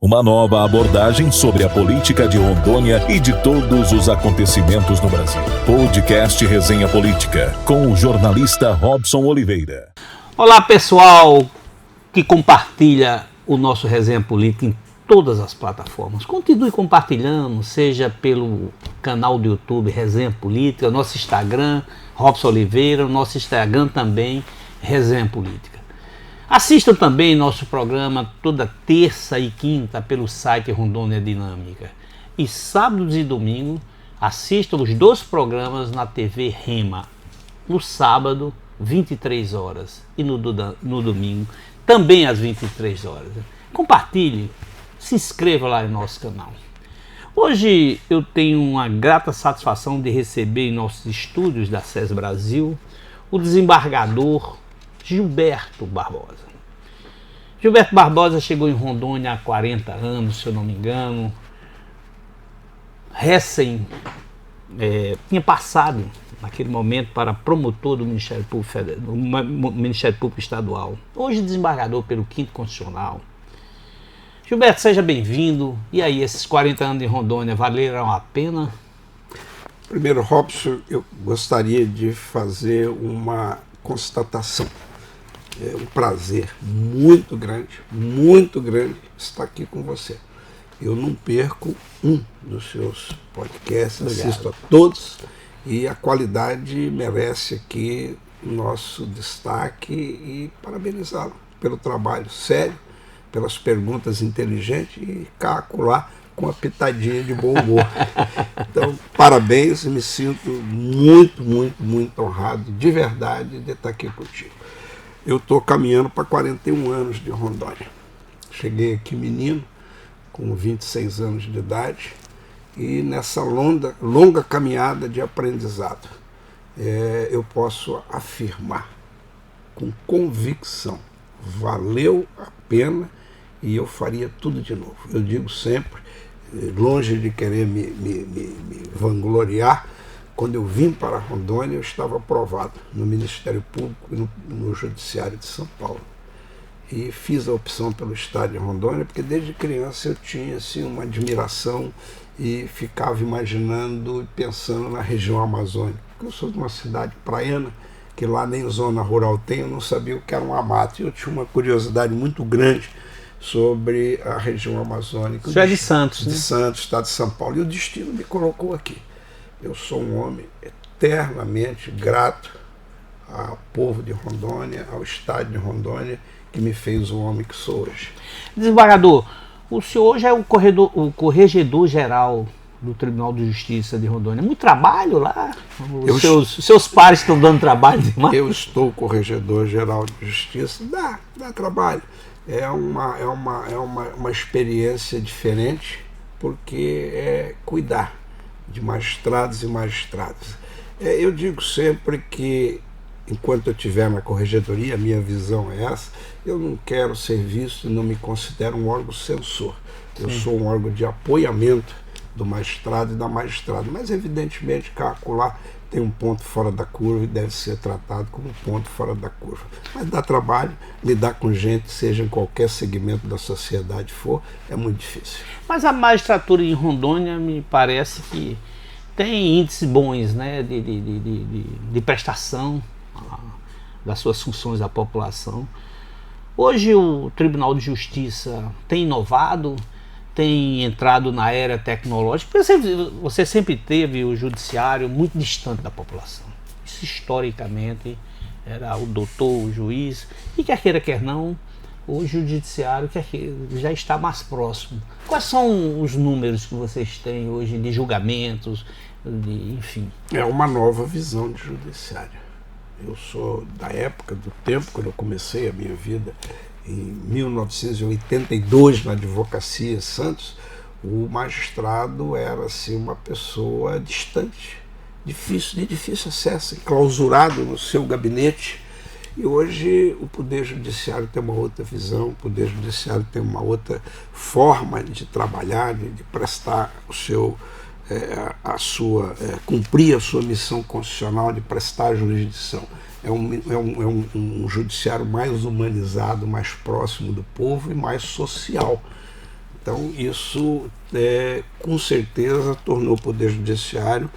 Uma nova abordagem sobre a política de Rondônia e de todos os acontecimentos no Brasil. Podcast Resenha Política, com o jornalista Robson Oliveira. Olá, pessoal que compartilha o nosso Resenha Política em todas as plataformas. Continue compartilhando, seja pelo canal do YouTube Resenha Política, nosso Instagram, Robson Oliveira, o nosso Instagram também, Resenha Política. Assistam também nosso programa toda terça e quinta pelo site Rondônia Dinâmica. E sábados e domingos assistam os dois programas na TV Rema. No sábado, 23 horas e no domingo, também às 23 horas. Compartilhe, se inscreva lá em nosso canal. Hoje eu tenho uma grata satisfação de receber em nossos estúdios da SES Brasil o desembargador Gilberto Barbosa. Gilberto Barbosa chegou em Rondônia há 40 anos, se eu não me engano. Tinha passado naquele momento para promotor do Ministério Público Federal, do Ministério Público Estadual. Hoje desembargador pelo 5º Constitucional. Gilberto, seja bem-vindo. E aí, esses 40 anos em Rondônia valeram a pena? Primeiro, Robson, eu gostaria de fazer uma constatação. É um prazer muito grande estar aqui com você. Eu não perco um dos seus podcasts, assisto a todos e a qualidade merece aqui o nosso destaque e parabenizá-lo pelo trabalho sério, pelas perguntas inteligentes e calcular com uma pitadinha de bom humor. Então, parabéns e me sinto muito honrado, de verdade, de estar aqui contigo. Eu estou caminhando para 41 anos de Rondônia. Cheguei aqui menino, com 26 anos de idade, e nessa longa caminhada de aprendizado, eu posso afirmar com convicção, valeu a pena e eu faria tudo de novo. Eu digo sempre, longe de querer me vangloriar, quando eu vim para Rondônia, eu estava aprovado no Ministério Público e no Judiciário de São Paulo. E fiz a opção pelo estado de Rondônia, porque desde criança eu tinha assim, uma admiração e ficava imaginando e pensando na região amazônica. Eu sou de uma cidade praiana, que lá nem zona rural tem, eu não sabia o que era uma mata. E eu tinha uma curiosidade muito grande sobre a região amazônica. Você é de Santos, né? De Santos, estado de São Paulo. E o destino me colocou aqui. Eu sou um homem eternamente grato ao povo de Rondônia, ao estado de Rondônia, que me fez o homem que sou hoje. Desembargador, o senhor hoje é o corregedor-geral do Tribunal de Justiça de Rondônia. Muito trabalho lá? Seus pares estão dando trabalho demais? Eu estou corregedor-geral de Justiça. Dá trabalho. É uma experiência diferente, porque é cuidar de magistrados e magistradas. Eu digo sempre que, enquanto eu estiver na corregedoria, a minha visão é essa, eu não quero ser visto e não me considero um órgão censor. Eu sou um órgão de apoiamento do magistrado e da magistrada, mas evidentemente calcular tem um ponto fora da curva e deve ser tratado como um ponto fora da curva. Mas dá trabalho, lidar com gente, seja em qualquer segmento da sociedade for, é muito difícil. Mas a magistratura em Rondônia me parece que tem índices bons, né, de prestação das suas funções à população. Hoje o Tribunal de Justiça tem inovado, tem entrado na era tecnológica. Você sempre teve o judiciário muito distante da população. Isso historicamente era o doutor, o juiz, e quer queira, quer não, hoje o judiciário já está mais próximo. Quais são os números que vocês têm hoje de julgamentos, enfim? É uma nova visão de judiciário. Eu sou da época, do tempo, quando eu comecei a minha vida, em 1982, na Advocacia Santos, o magistrado era assim, uma pessoa distante, de difícil acesso, enclausurado no seu gabinete. E hoje o Poder Judiciário tem uma outra visão, o Poder Judiciário tem uma outra forma de trabalhar, de prestar o seu, cumprir a sua missão constitucional de prestar jurisdição. É um judiciário mais humanizado, mais próximo do povo e mais social. Então, isso com certeza tornou o Poder Judiciário,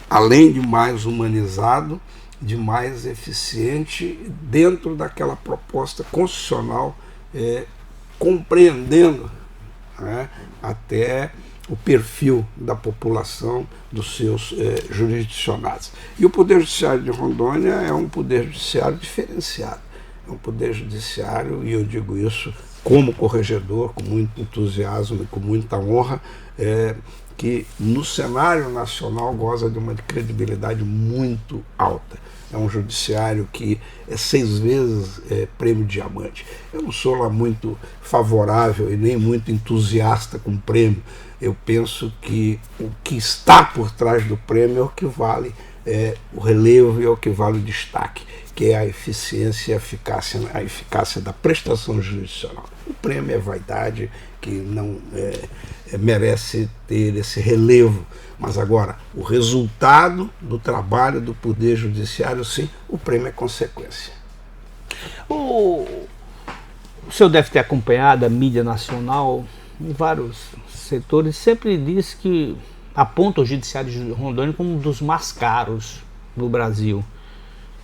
além de mais humanizado, de mais eficiente dentro daquela proposta constitucional, compreendendo, né, até o perfil da população, dos seus jurisdicionados. E o Poder Judiciário de Rondônia é um Poder Judiciário diferenciado. É um Poder Judiciário, e eu digo isso como corregedor, com muito entusiasmo e com muita honra, que no cenário nacional goza de uma credibilidade muito alta. É um judiciário que é 6 vezes prêmio diamante. Eu não sou lá muito favorável e nem muito entusiasta com o prêmio. Eu penso que o que está por trás do prêmio é o que vale o relevo e é o que vale o destaque, que é a eficiência e a eficácia da prestação jurisdicional. O prêmio é vaidade, que não merece ter esse relevo, mas agora o resultado do trabalho do Poder Judiciário, sim, o prêmio é consequência. O senhor deve ter acompanhado a mídia nacional em vários setores, sempre disse que aponta o Judiciário de Rondônia como um dos mais caros do Brasil.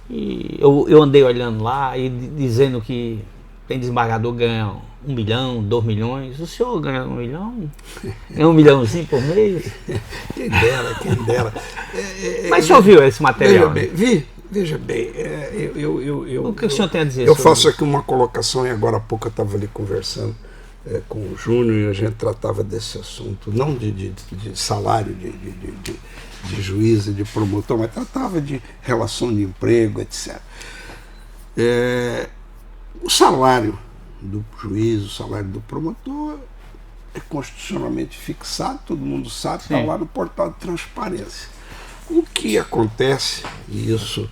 E eu andei olhando lá e dizendo que tem desembargador que ganha 1 milhão, 2 milhões. O senhor ganha 1 milhão? É 1 milhãozinho por mês? Quem dera, quem dera. Mas o senhor viu esse material? Veja bem, o que o senhor tem a dizer? Eu faço aqui uma colocação, e agora há pouco eu estava ali conversando com o Júnior e a gente tratava desse assunto, não de salário de juiz e de promotor, mas tratava de relação de emprego, etc. O salário do juiz, o salário do promotor é constitucionalmente fixado, todo mundo sabe, está lá no portal de transparência. O que acontece, e isso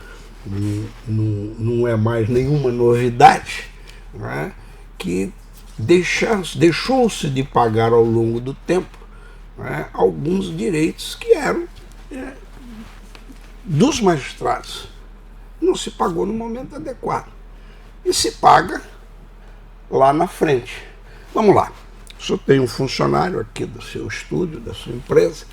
não é mais nenhuma novidade, não é? Que deixou-se de pagar ao longo do tempo, não é, alguns direitos que eram dos magistrados. Não se pagou no momento adequado. E se paga lá na frente. Vamos lá. O senhor tem um funcionário aqui do seu estúdio, da sua empresa,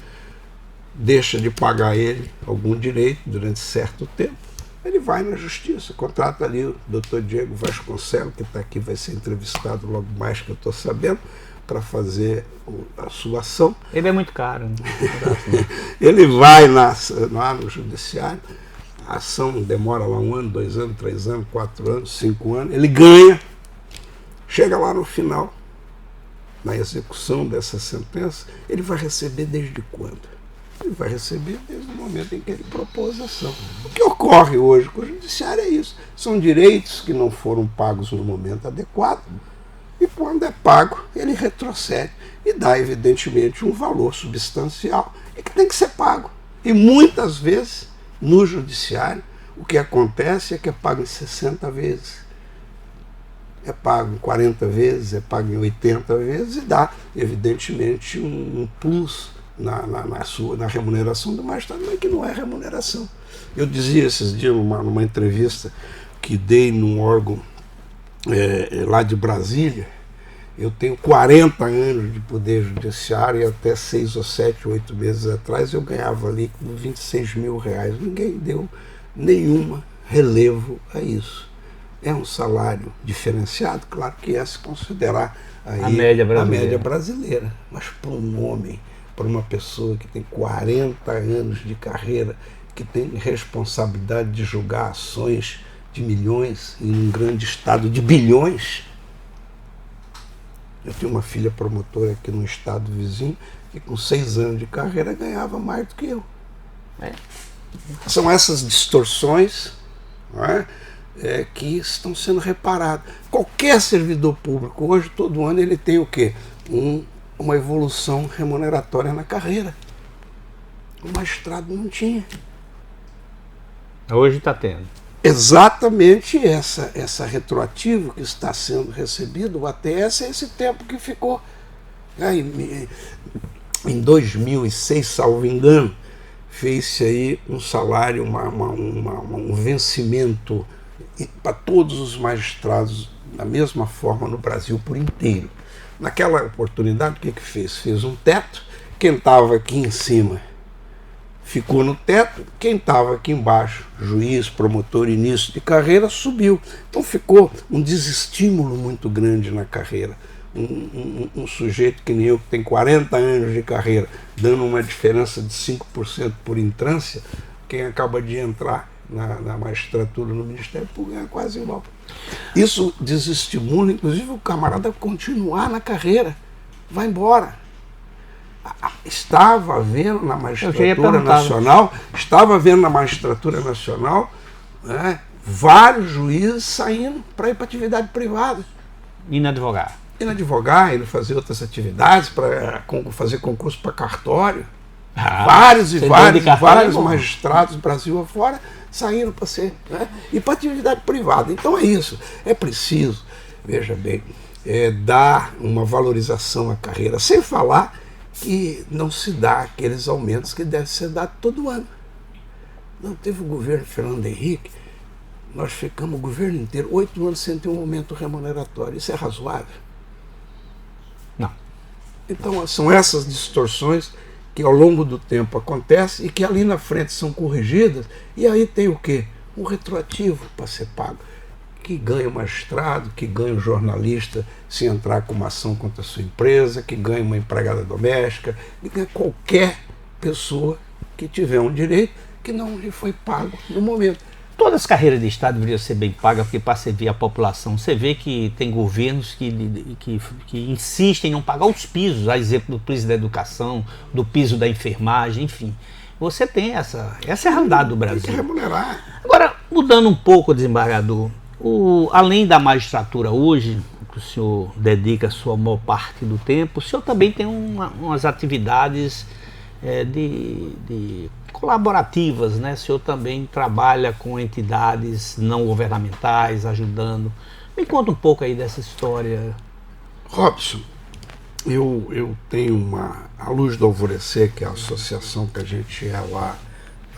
deixa de pagar ele algum direito durante certo tempo, ele vai na justiça, contrata ali o doutor Diego Vasconcelos, que está aqui, vai ser entrevistado logo mais, que eu estou sabendo, para fazer a sua ação. Ele é muito caro. Né? Ele vai lá no judiciário, a ação demora lá 1 ano, 2 anos, 3 anos, 4 anos, 5 anos, ele ganha, chega lá no final, na execução dessa sentença, ele vai receber desde quando? Ele vai receber desde o momento em que ele propôs a ação. O que ocorre hoje com o judiciário é isso. São direitos que não foram pagos no momento adequado, e quando é pago, ele retrocede e dá, evidentemente, um valor substancial e que tem que ser pago. E muitas vezes, no judiciário, o que acontece é que é pago em 60 vezes. É pago em 40 vezes, é pago em 80 vezes e dá, evidentemente, um plus na remuneração do magistrado, mas que não é remuneração. Eu dizia esses dias numa entrevista que dei num órgão lá de Brasília, eu tenho 40 anos de poder judiciário e até 6 ou 7, 8 meses atrás eu ganhava ali R$26 mil. Ninguém deu nenhuma relevo a isso. É um salário diferenciado, claro que é se considerar aí a média brasileira, mas para um homem, para uma pessoa que tem 40 anos de carreira, que tem responsabilidade de julgar ações de milhões em um grande estado de bilhões. Eu tenho uma filha promotora aqui no estado vizinho que com 6 anos de carreira ganhava mais do que eu. São essas distorções, não é? Que estão sendo reparadas. Qualquer servidor público hoje, todo ano, ele tem o quê? Uma evolução remuneratória na carreira. O magistrado não tinha. Hoje está tendo. Exatamente essa retroativa que está sendo recebido, o ATS, é esse tempo que ficou. Em 2006, salvo engano, fez-se aí um salário, um vencimento para todos os magistrados da mesma forma no Brasil por inteiro. Naquela oportunidade, o que fez? Fez um teto, quem estava aqui em cima ficou no teto, quem estava aqui embaixo, juiz, promotor, início de carreira, subiu. Então ficou um desestímulo muito grande na carreira. Um sujeito que nem eu, que tem 40 anos de carreira, dando uma diferença de 5% por entrância, quem acaba de entrar na magistratura no Ministério Público ganha quase igual. Isso desestimula, inclusive, o camarada a continuar na carreira. Vai embora. Estava havendo na magistratura nacional, né, vários juízes saindo para ir para atividade privada. Indo advogar, indo fazer outras atividades, para fazer concurso para cartório. Vários magistrados do Brasil afora saíram para ser, né, e para atividade privada. Então é isso. É preciso, veja bem, dar uma valorização à carreira, sem falar que não se dá aqueles aumentos que devem ser dados todo ano. Não teve o governo Fernando Henrique, nós ficamos o governo inteiro 8 anos sem ter um aumento remuneratório. Isso é razoável? Não. Então são essas distorções que ao longo do tempo acontecem e que ali na frente são corrigidas, e aí tem o quê? Um retroativo para ser pago. Que ganha o magistrado, que ganha o jornalista se entrar com uma ação contra a sua empresa, que ganha uma empregada doméstica, que ganha qualquer pessoa que tiver um direito que não lhe foi pago no momento. Todas as carreiras de Estado deveriam ser bem pagas, porque para servir a população. Você vê que tem governos que insistem em não pagar os pisos, a exemplo do piso da educação, do piso da enfermagem, enfim. Você tem essa é a realidade do Brasil. Tem que remunerar. Agora, mudando um pouco, desembargador, além da magistratura hoje, que o senhor dedica a sua maior parte do tempo, o senhor também tem umas atividades de colaborativas, né? O senhor também trabalha com entidades não governamentais, ajudando. Me conta um pouco aí dessa história. Robson, eu tenho a Luz do Alvorecer, que é a associação que a gente é lá,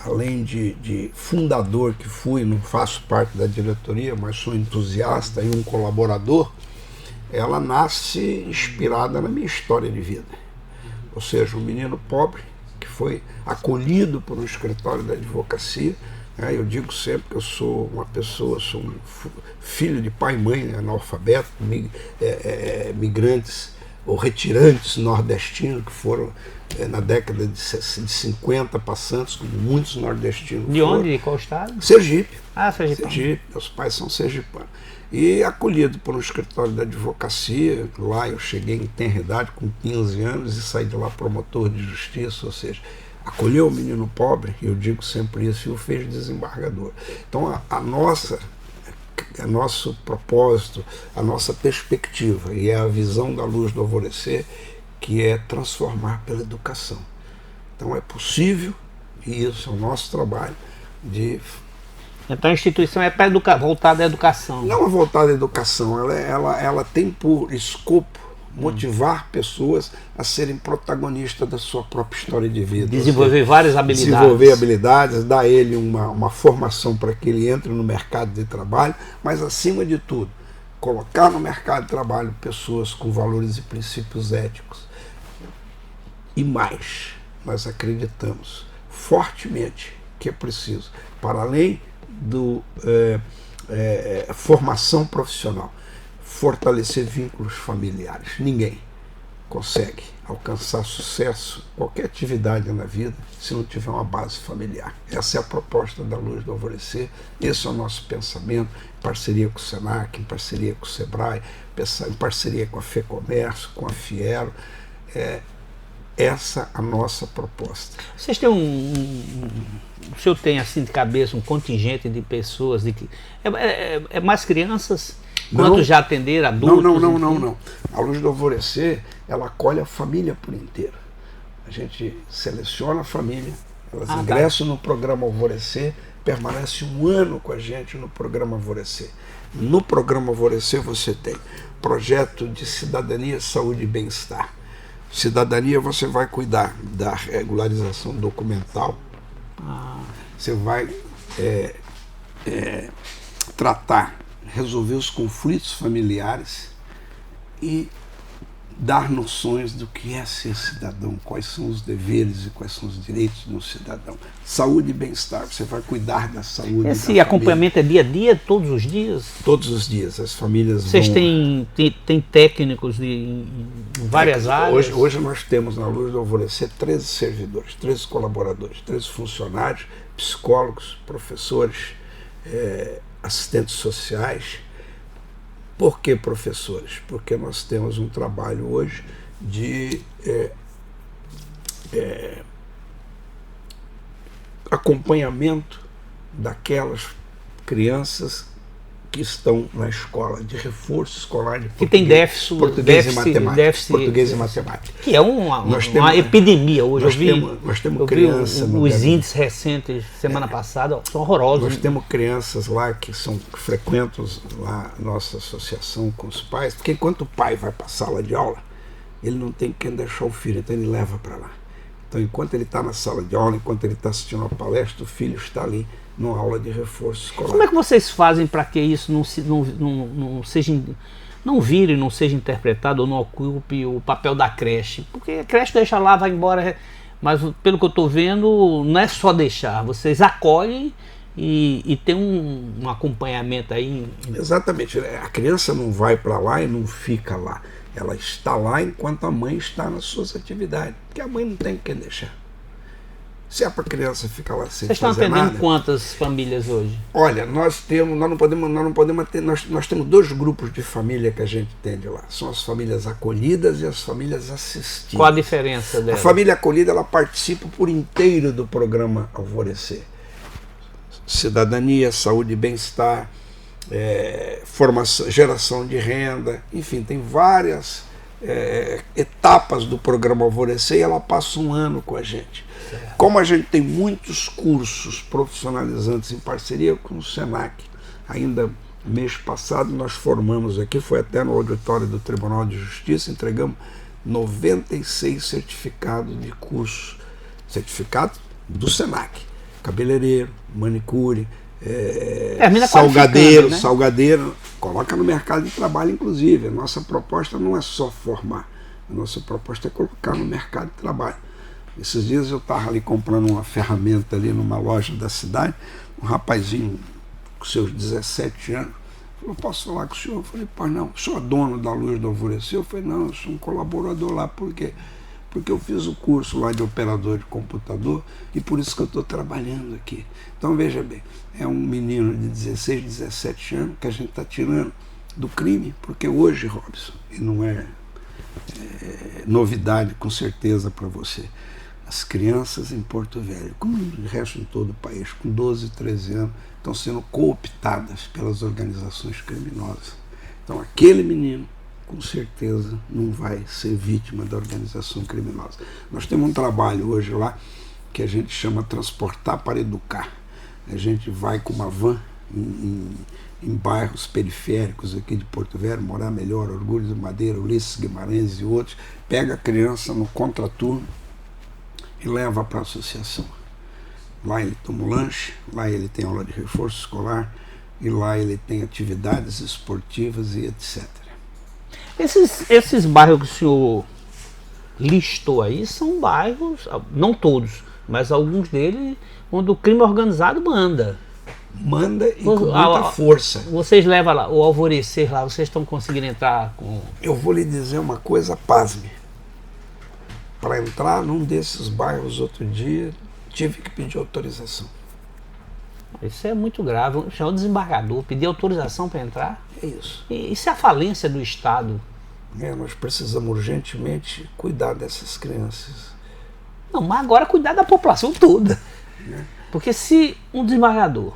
além de fundador que fui, não faço parte da diretoria, mas sou entusiasta e um colaborador. Ela nasce inspirada na minha história de vida. Ou seja, um menino pobre que foi acolhido por um escritório da advocacia. Eu digo sempre que eu sou uma pessoa, sou um filho de pai e mãe analfabeto, migrantes ou retirantes nordestinos que foram na década de 50 passantes, como muitos nordestinos. De onde? De qual estado? Sergipe. Sergipe. Meus pais são sergipanos. E acolhido por um escritório da advocacia, lá eu cheguei em tenra idade, com 15 anos, e saí de lá promotor de justiça, ou seja, acolheu o menino pobre, eu digo sempre isso, e o fez desembargador. Então nosso propósito, a nossa perspectiva, e é a visão da Luz do Alvorecer, que é transformar pela educação. Então é possível, e isso é o nosso trabalho, Então a instituição é voltada à educação. Não é voltada à educação, ela tem por escopo motivar pessoas a serem protagonistas da sua própria história de vida. Desenvolver várias habilidades. Desenvolver habilidades, dar a ele uma formação para que ele entre no mercado de trabalho, mas acima de tudo, colocar no mercado de trabalho pessoas com valores e princípios éticos. E mais, nós acreditamos fortemente que é preciso, para além do formação profissional, fortalecer vínculos familiares. Ninguém consegue alcançar sucesso, qualquer atividade na vida, se não tiver uma base familiar. Essa é a proposta da Luz do Alvorecer, esse é o nosso pensamento, em parceria com o Senac, em parceria com o Sebrae, em parceria com a FEComércio, com a Fiero. Essa a nossa proposta. Vocês têm o senhor tem assim de cabeça um contingente de pessoas é mais crianças? Quantos já atenderam adultos? Não. A Luz do Alvorecer, ela acolhe a família por inteiro. A gente seleciona a família, elas ingressam no programa Alvorecer, permanecem 1 ano com a gente no programa Alvorecer. No programa Alvorecer você tem projeto de cidadania, saúde e bem-estar. Cidadania, você vai cuidar da regularização documental, você vai resolver os conflitos familiares e dar noções do que é ser cidadão, quais são os deveres e quais são os direitos de um cidadão. Saúde e bem-estar, você vai cuidar da saúde. Esse acompanhamento é dia a dia, todos os dias? Todos os dias, as famílias Vocês vão... têm técnicos em várias áreas? Hoje nós temos na Luz do Alvorecer 13 servidores, 13 colaboradores, 13 funcionários, psicólogos, professores, assistentes sociais. Por que professores? Porque nós temos um trabalho hoje de acompanhamento daquelas crianças que estão na escola, de reforço escolar de que tem déficit, português e matemática. Que é uma epidemia hoje. Nós temos crianças. Os índices recentes, semana passada, são horrorosos. Nós temos crianças lá que frequentam lá a nossa associação com os pais, porque enquanto o pai vai para a sala de aula, ele não tem quem deixar o filho, então ele leva para lá. Então, enquanto ele está na sala de aula, enquanto ele está assistindo uma palestra, o filho está ali numa aula de reforço escolar. Como é que vocês fazem para que isso não vire, não seja interpretado ou não ocupe o papel da creche? Porque a creche deixa lá, vai embora, mas pelo que eu estou vendo, não é só deixar, vocês acolhem e tem um acompanhamento aí. Exatamente, a criança não vai para lá e não fica lá. Ela está lá enquanto a mãe está nas suas atividades, porque a mãe não tem quem deixar. Se é para a criança ficar lá sem fazer nada... Vocês estão atendendo quantas famílias hoje? Olha, nós temos 2 grupos de família que a gente atende lá. São as famílias acolhidas e as famílias assistidas. Qual a diferença dela? A família acolhida, ela participa por inteiro do programa Alvorecer. Cidadania, saúde e bem-estar, formação, geração de renda, enfim, tem várias etapas do programa Alvorecer e ela passa um ano com a gente. Certo. Como a gente tem muitos cursos profissionalizantes em parceria com o Senac, ainda mês passado nós formamos aqui, foi até no auditório do Tribunal de Justiça, entregamos 96 certificados de curso, certificado do Senac, cabeleireiro, manicure, salgadeiro, coloca no mercado de trabalho, inclusive. A nossa proposta não é só formar, a nossa proposta é colocar no mercado de trabalho. Esses dias eu estava ali comprando uma ferramenta ali numa loja da cidade, um rapazinho com seus 17 anos, falou, posso falar com o senhor? Eu falei, pô, não, o senhor é dono da Luz do Alvorecer? Eu falei, não, eu sou um colaborador lá, por quê? Porque eu fiz o curso lá de operador de computador e por isso que eu estou trabalhando aqui. Então veja bem, é um menino de 16, 17 anos que a gente está tirando do crime, porque hoje, Robson, e não é novidade com certeza para você, as crianças em Porto Velho, como o resto em todo o país, com 12, 13 anos, estão sendo cooptadas pelas organizações criminosas. Então aquele menino, com certeza, não vai ser vítima da organização criminosa. Nós temos um trabalho hoje lá que a gente chama Transportar para Educar. A gente vai com uma van em bairros periféricos aqui de Porto Velho, Morar Melhor, Orgulho de Madeira, Ulisses Guimarães e outros, pega a criança no contraturno e leva para a associação. Lá ele toma um lanche, lá ele tem aula de reforço escolar e lá ele tem atividades esportivas e etc. Esses bairros que o senhor listou aí são bairros, não todos, mas alguns deles onde o crime organizado manda. Manda e com muita força. Vocês levam lá, o Alvorecer lá, vocês estão conseguindo entrar com... Eu vou lhe dizer uma coisa, pasme. Para entrar num desses bairros outro dia, tive que pedir autorização. Isso é muito grave. Chamar o desembargador, pedir autorização para entrar. É isso. Isso é a falência do Estado. Nós precisamos urgentemente cuidar dessas crianças. Não, mas agora cuidar da população toda. Porque se um desembargador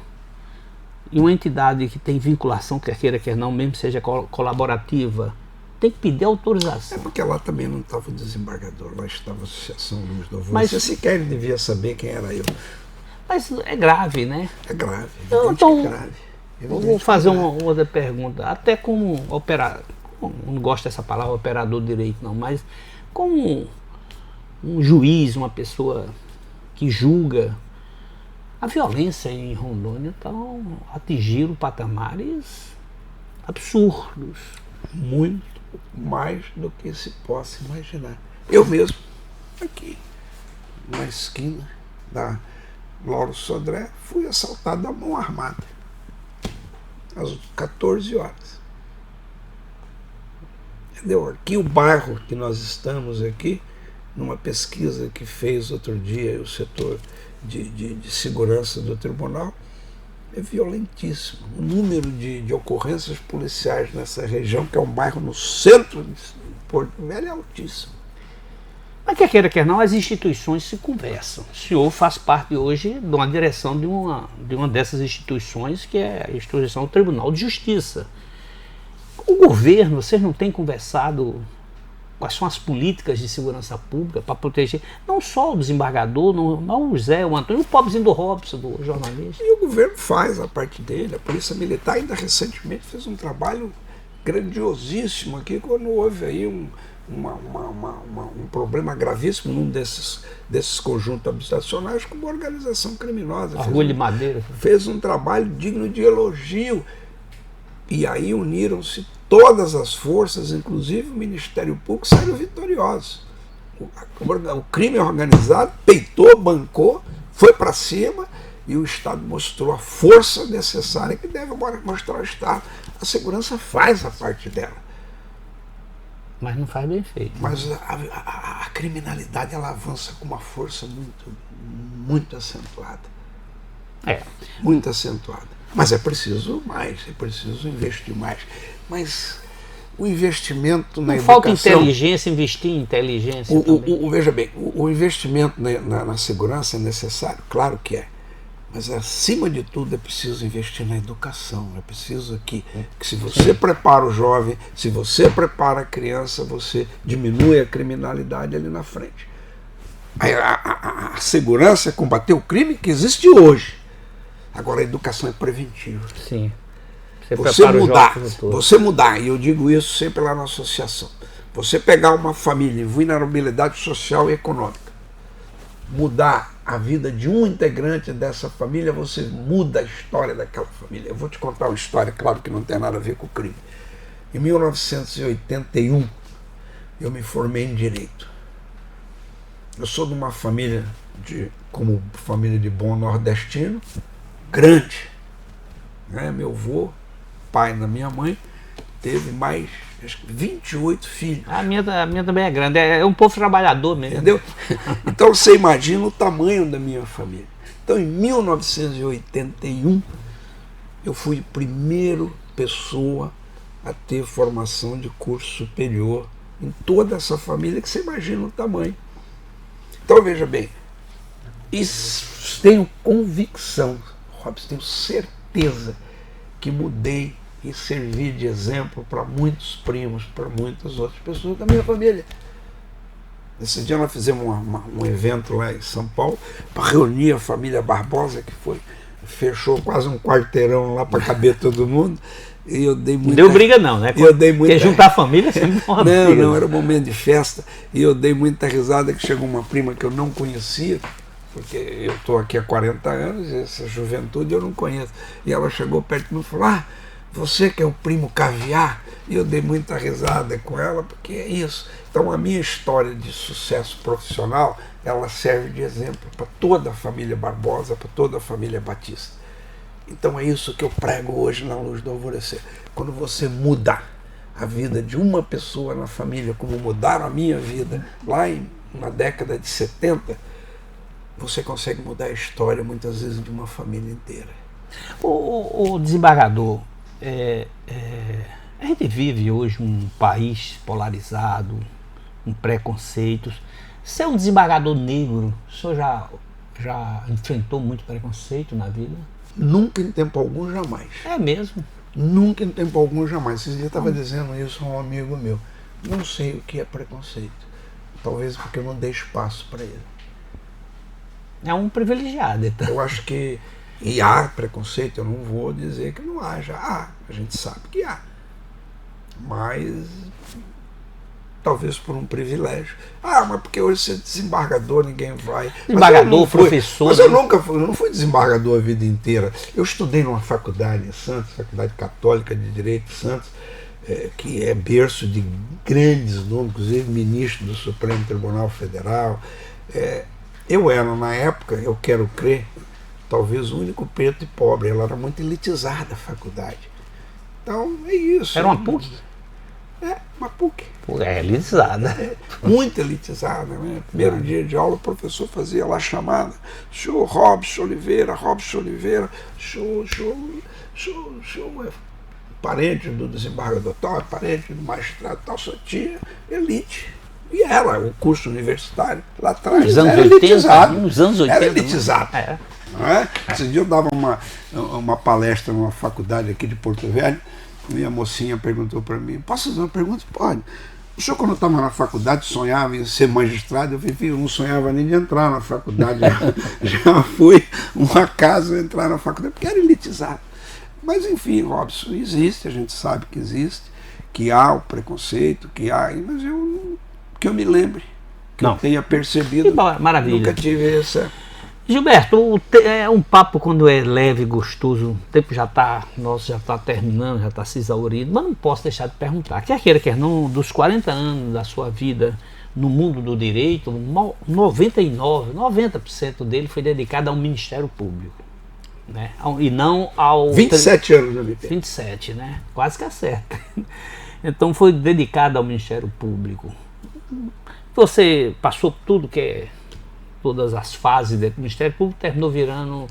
e uma entidade que tem vinculação, quer queira, quer não, mesmo seja colaborativa, tem que pedir autorização. É porque lá também não estava o desembargador, lá estava a Associação Luz do Alvorecer. Se sequer ele devia saber quem era eu. Mas é grave, né? É grave, então, é grave. Eu vou fazer uma outra pergunta, até como operador, não gosto dessa palavra operador de direito não, mas como um juiz, uma pessoa que julga, a violência em Rondônia atingiram patamares absurdos. Muito mais do que se possa imaginar. Eu mesmo, aqui, na esquina da Lauro Sodré, fui assaltado à mão armada, às 14 horas. Entendeu? Aqui o bairro que nós estamos aqui, numa pesquisa que fez outro dia o setor de segurança do tribunal, é violentíssimo. O número de ocorrências policiais nessa região, que é um bairro no centro de Porto Velho, é altíssimo. Mas quer queira, quer não, as instituições se conversam. O senhor faz parte hoje de uma direção de uma dessas instituições, que é a instituição do Tribunal de Justiça. O governo, vocês não têm conversado quais são as políticas de segurança pública para proteger não só o desembargador, não o Zé, o Antônio, o pobrezinho do Robson, do jornalista? E o governo faz a parte dele. A Polícia Militar ainda recentemente fez um trabalho grandiosíssimo aqui, quando houve aí um problema gravíssimo num desses conjuntos habitacionais com uma organização criminosa. Orgulho de Madeira. Fez um trabalho digno de elogio. E aí uniram-se todas as forças, inclusive o Ministério Público, saíram vitoriosos. O crime organizado peitou, bancou, foi para cima, e o Estado mostrou a força necessária que deve mostrar o Estado. A segurança faz a parte dela. Mas não faz bem feito. Mas a criminalidade, ela avança com uma força muito acentuada. Muito acentuada. Mas é preciso mais, é preciso investir mais. Mas o investimento na educação... Falta inteligência, investir em inteligência também. Veja bem, o investimento na segurança é necessário, claro que é. Mas acima de tudo é preciso investir na educação. É preciso que se você prepara o jovem, se você prepara a criança, você diminui a criminalidade ali na frente. A segurança é combater o crime que existe hoje. Agora a educação é preventiva. Sim. Você mudar, e eu digo isso sempre lá na associação, você pegar uma família em vulnerabilidade social e econômica, mudar a vida de um integrante dessa família, você muda a história daquela família. Eu vou te contar uma história, claro que não tem nada a ver com o crime. Em 1981, eu me formei em Direito. Eu sou de uma família, como família de bom nordestino, grande. Meu avô, pai da minha mãe, teve mais, acho que 28 filhos. A minha também é grande, é um povo trabalhador mesmo. Entendeu? Então você imagina o tamanho da minha família. Então em 1981, eu fui a primeira pessoa a ter formação de curso superior em toda essa família, que você imagina o tamanho. Então veja bem, tenho convicção, Robson, tenho certeza que mudei e servi de exemplo para muitos primos, para muitas outras pessoas da minha família. Esse dia nós fizemos um evento lá em São Paulo para reunir a família Barbosa, que fechou quase um quarteirão lá para caber todo mundo. E eu dei muita... Não deu briga não, né? Eu dei muita... Porque juntar a família sempre uma briga. Não, era um momento de festa. E eu dei muita risada que chegou uma prima que eu não conhecia, porque eu estou aqui há 40 anos, e essa juventude eu não conheço. E ela chegou perto de mim e falou: você que é o primo Caviar? E eu dei muita risada com ela, porque é isso. Então a minha história de sucesso profissional, ela serve de exemplo para toda a família Barbosa, para toda a família Batista. Então é isso que eu prego hoje na Luz do Alvorecer. Quando você muda a vida de uma pessoa na família, como mudaram a minha vida lá na década de 70, você consegue mudar a história muitas vezes de uma família inteira. O desembargador, a gente vive hoje um país polarizado, com preconceitos. Você é um desembargador negro, o senhor já enfrentou muito preconceito na vida? Nunca, em tempo algum, jamais. É mesmo? Nunca, em tempo algum, jamais. Esse dia eu estava dizendo isso a um amigo meu. Não sei o que é preconceito. Talvez porque eu não dei espaço para ele. É um privilegiado, então. Eu acho que... E há preconceito, eu não vou dizer que não haja. A gente sabe que há. Mas... talvez por um privilégio. Mas porque hoje você é desembargador, ninguém vai. Desembargador, professor. Mas eu não fui desembargador a vida inteira. Eu estudei numa faculdade em Santos, Faculdade Católica de Direito de Santos, que é berço de grandes nomes, inclusive ministro do Supremo Tribunal Federal. Eu era, na época, eu quero crer, talvez o único preto e pobre. Ela era muito elitizada, a faculdade. Então, é isso. Era uma PUC? Uma PUC. Elitizada. Muito elitizada, né? Primeiro dia de aula, o professor fazia lá a chamada: senhor Robson Oliveira, senhor parente do desembargador tal, parente do magistrado tal, só tinha elite. E era o curso universitário lá atrás. Nos anos era 80, elitizado. nos anos 80. Era elitizado. Não Não é? Esse dia eu dava uma palestra numa faculdade aqui de Porto Velho, e a mocinha perguntou para mim: posso fazer uma pergunta? Pode. O senhor, quando eu estava na faculdade, sonhava em ser magistrado? Eu falei: filho, não sonhava nem de entrar na faculdade. Já foi um acaso entrar na faculdade, porque era elitizado. Mas, enfim, Robson, existe, a gente sabe que existe, que há o preconceito, mas que eu me lembre, que eu tenha percebido. Que maravilha. Nunca tive essa... Gilberto, é um papo quando é leve, gostoso, o tempo já está terminando, já está se exaurindo, mas não posso deixar de perguntar, quer queira, quer não, dos 40 anos da sua vida no mundo do direito, 90% dele foi dedicado ao Ministério Público, né? E não ao... 27 anos, né? 27, né? Quase que acerta. Então foi dedicado ao Ministério Público. Você passou por tudo que é... todas as fases do Ministério Público, terminou virando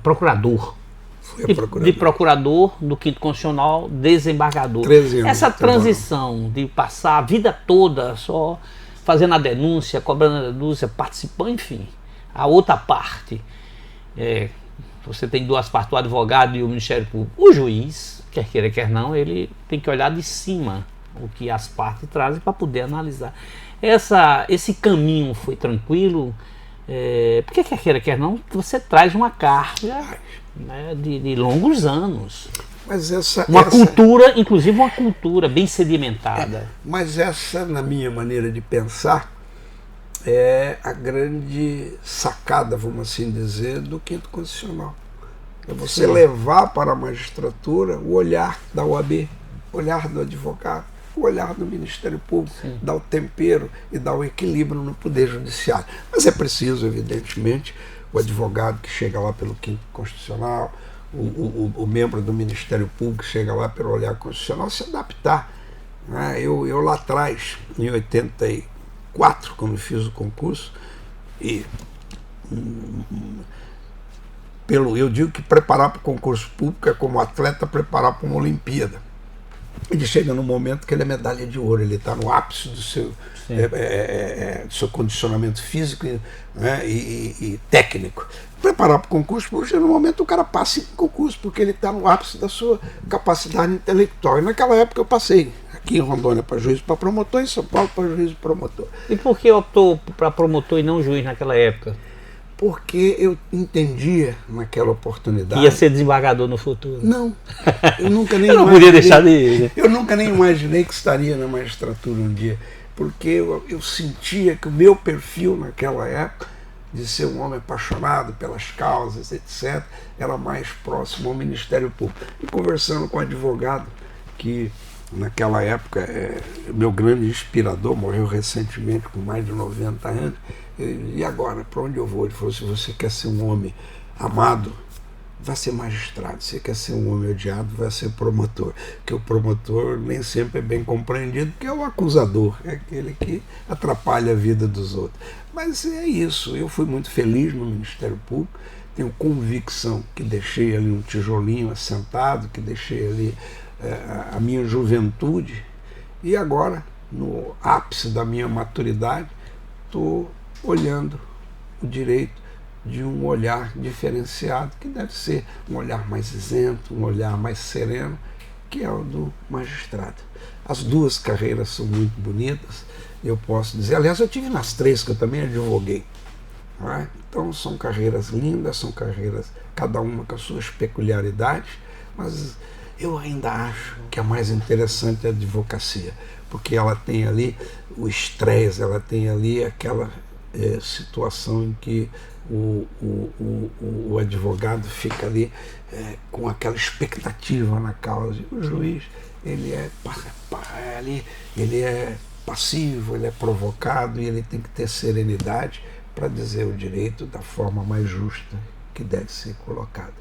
procurador. De procurador do Quinto Constitucional, desembargador. 13 anos. Essa transição de passar a vida toda só fazendo a denúncia, cobrando a denúncia, participando, enfim. A outra parte, você tem duas partes, o advogado e o Ministério Público. O juiz, quer queira, quer não, ele tem que olhar de cima o que as partes trazem para poder analisar. Esse caminho foi tranquilo, porque quer queira, quer não, você traz uma carga, né, de longos anos. Mas cultura, inclusive uma cultura bem sedimentada. Mas essa, na minha maneira de pensar, é a grande sacada, vamos assim dizer, do Quinto Constitucional. É você levar para a magistratura o olhar da OAB, o olhar do advogado, o olhar do Ministério Público, dar o tempero e dar o equilíbrio no Poder Judiciário. Mas é preciso, evidentemente, o advogado que chega lá pelo Quinto Constitucional, o membro do Ministério Público que chega lá pelo olhar constitucional, se adaptar. Eu lá atrás, em 84, quando fiz o concurso, e eu digo que preparar para o concurso público é como atleta preparar para uma Olimpíada. Ele chega no momento que ele é medalha de ouro, ele está no ápice do seu condicionamento físico, né, e técnico. Preparar para o concurso público, no momento o cara passa em concurso, porque ele está no ápice da sua capacidade intelectual. E naquela época eu passei aqui em Rondônia para juiz para promotor, em São Paulo para juiz e promotor. E por que optou para promotor e não juiz naquela época? Porque eu entendia naquela oportunidade... Ia ser desembargador no futuro. Não, eu nunca nem eu não podia deixar de ir. Eu nunca nem imaginei que estaria na magistratura um dia, porque eu sentia que o meu perfil naquela época, de ser um homem apaixonado pelas causas, etc., era mais próximo ao Ministério Público. E conversando com um advogado que, naquela época, meu grande inspirador, morreu recentemente com mais de 90 anos, e agora, para onde eu vou? Ele falou: se você quer ser um homem amado, vai ser magistrado. Se você quer ser um homem odiado, vai ser promotor. Porque o promotor nem sempre é bem compreendido, porque é o acusador, é aquele que atrapalha a vida dos outros. Mas é isso, eu fui muito feliz no Ministério Público, tenho convicção que deixei ali um tijolinho assentado, que deixei ali a minha juventude, e agora, no ápice da minha maturidade, estou olhando o direito de um olhar diferenciado, que deve ser um olhar mais isento, um olhar mais sereno, que é o do magistrado. As duas carreiras são muito bonitas, eu posso dizer, aliás, eu tive nas três, que eu também advoguei. Não é? Então são carreiras lindas, são carreiras, cada uma com as suas peculiaridades, mas eu ainda acho que a mais interessante é a advocacia, porque ela tem ali o estresse, ela tem ali aquela situação em que o advogado fica ali com aquela expectativa na causa. O juiz, ele é passivo, ele é provocado e ele tem que ter serenidade para dizer o direito da forma mais justa que deve ser colocado.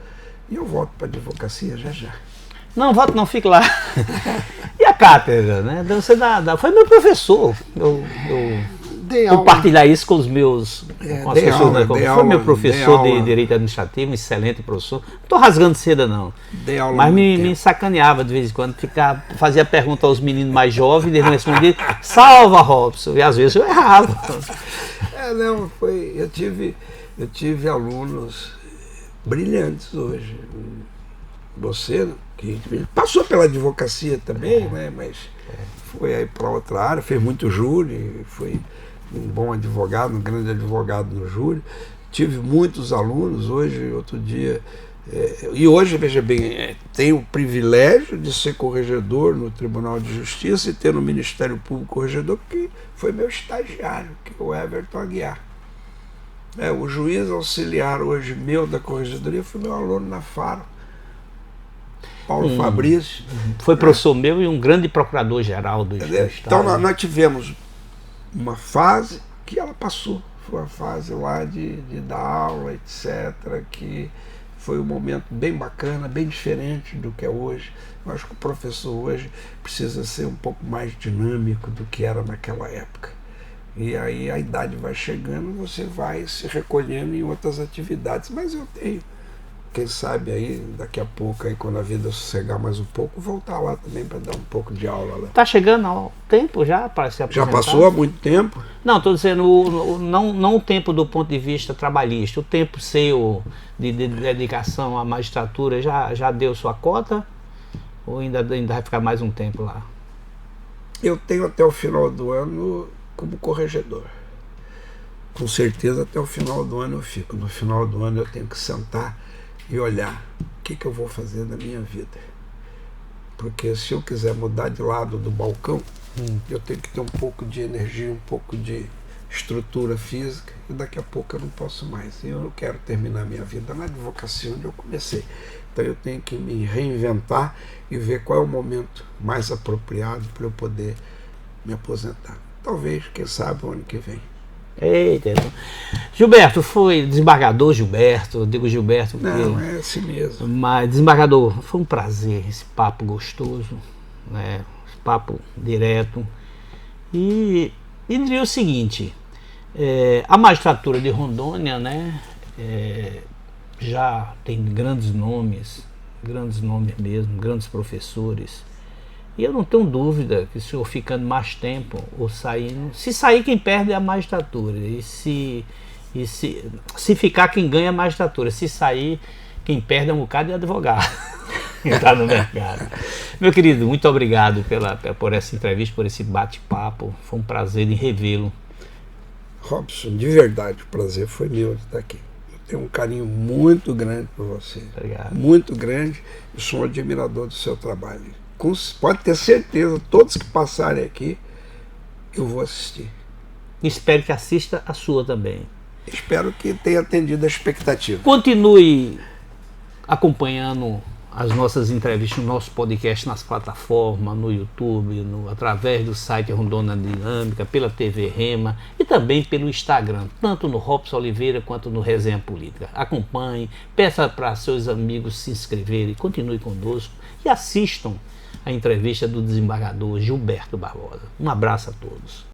E eu volto para a advocacia já. Não, volto não, fique lá. E a cátedra, né? Você foi meu professor. Eu compartilhar isso com os meus com as pessoas, né? Foi meu professor de Direito Administrativo, um excelente professor. Não estou rasgando seda, não. Mas me sacaneava de vez em quando, fazia pergunta aos meninos mais jovens, eles não respondiam, salva, Robson. E às vezes eu errava. Eu tive alunos brilhantes hoje. Você, que passou pela advocacia também, né? Mas foi aí para outra área, fez muito júri, foi um bom advogado, um grande advogado no júri. Tive muitos alunos hoje, outro dia. E hoje, veja bem, tenho o privilégio de ser corregedor no Tribunal de Justiça e ter no Ministério Público corregedor, que foi meu estagiário, que é o Everton Aguiar. O juiz auxiliar hoje meu da corregedoria foi meu aluno na Faro, Paulo Fabrício. Foi professor meu e um grande procurador-geral do Estado. Então nós tivemos uma fase que ela passou, foi a fase lá de dar aula, etc., que foi um momento bem bacana, bem diferente do que é hoje. Eu acho que o professor hoje precisa ser um pouco mais dinâmico do que era naquela época. E aí a idade vai chegando, você vai se recolhendo em outras atividades. Mas eu tenho, quem sabe aí, daqui a pouco, aí, quando a vida sossegar mais um pouco, voltar lá também para dar um pouco de aula lá. Está chegando ao tempo já para se aposentar? Já passou há muito tempo? Não, estou dizendo, não o tempo do ponto de vista trabalhista, o tempo seu de dedicação à magistratura já deu sua cota? Ou ainda vai ficar mais um tempo lá? Eu tenho até o final do ano como corregedor. Com certeza até o final do ano eu fico. No final do ano eu tenho que sentar e olhar o que eu vou fazer na minha vida. Porque se eu quiser mudar de lado do balcão, eu tenho que ter um pouco de energia, um pouco de estrutura física, e daqui a pouco eu não posso mais. E eu não quero terminar minha vida na advocacia onde eu comecei. Então eu tenho que me reinventar e ver qual é o momento mais apropriado para eu poder me aposentar. Talvez, quem sabe, o ano que vem. Eita. Gilberto, foi desembargador Gilberto, eu digo Gilberto porque... Não, é assim mesmo. Mas, desembargador, foi um prazer esse papo gostoso, né? Esse papo direto. E diria o seguinte, a magistratura de Rondônia, né, já tem grandes nomes mesmo, grandes professores. E eu não tenho dúvida que o senhor ficando mais tempo ou saindo, se sair quem perde é a magistratura, e se ficar quem ganha é a magistratura, se sair quem perde é um bocado de advogado entrar no mercado. Meu querido, muito obrigado por essa entrevista, por esse bate-papo, foi um prazer em revê-lo. Robson, de verdade, o prazer foi meu de estar aqui. Eu tenho um carinho muito grande por você. Obrigado. Muito grande, eu sou um admirador do seu trabalho. Pode ter certeza, todos que passarem aqui, eu vou assistir. Espero que assista a sua também. Espero que tenha atendido a expectativa. Continue acompanhando as nossas entrevistas, o nosso podcast nas plataformas, no YouTube, através do site Rondônia Dinâmica, pela TV Rema e também pelo Instagram, tanto no Robson Oliveira quanto no Resenha Política. Acompanhe, peça para seus amigos se inscreverem, continue conosco e assistam a entrevista do desembargador Gilberto Barbosa. Um abraço a todos.